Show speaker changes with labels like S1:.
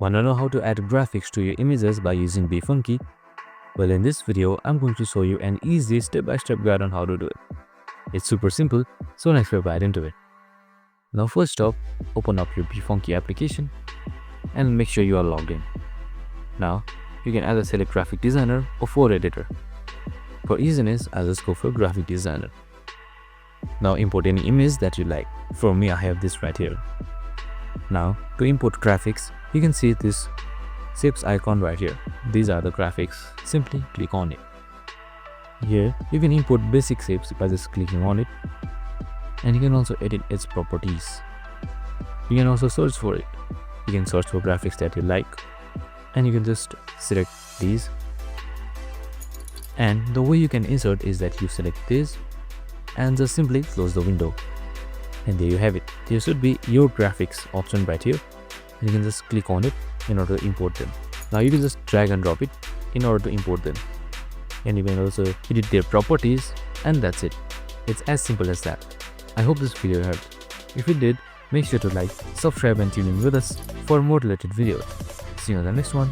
S1: Wanna know how to add graphics to your images by using BeFunky? Well, in this video, I'm going to show you an easy step-by-step guide on how to do it. It's super simple, so let's get right into it. Now first off, open up your BeFunky application and make sure you are logged in. Now, you can either select graphic designer or photo editor. For easiness, I'll just go for graphic designer. Now import any image that you like. For me, I have this right here. Now, to import graphics, you can see this shapes icon right here. These are the graphics. Simply click on it. Here, you can import basic shapes by just clicking on it. And you can also edit its properties. You can also search for it. You can search for graphics that you like. And you can just select these. And the way you can insert is that you select this and just simply close the window. And there you have it. There should be your graphics option right here. And you can just click on it in order to import them. Now you can just drag and drop it in order to import them. And you can also edit their properties, and that's it. It's as simple as that. I hope this video helped. If it did, make sure to like, subscribe and tune in with us for more related videos. See you on the next one.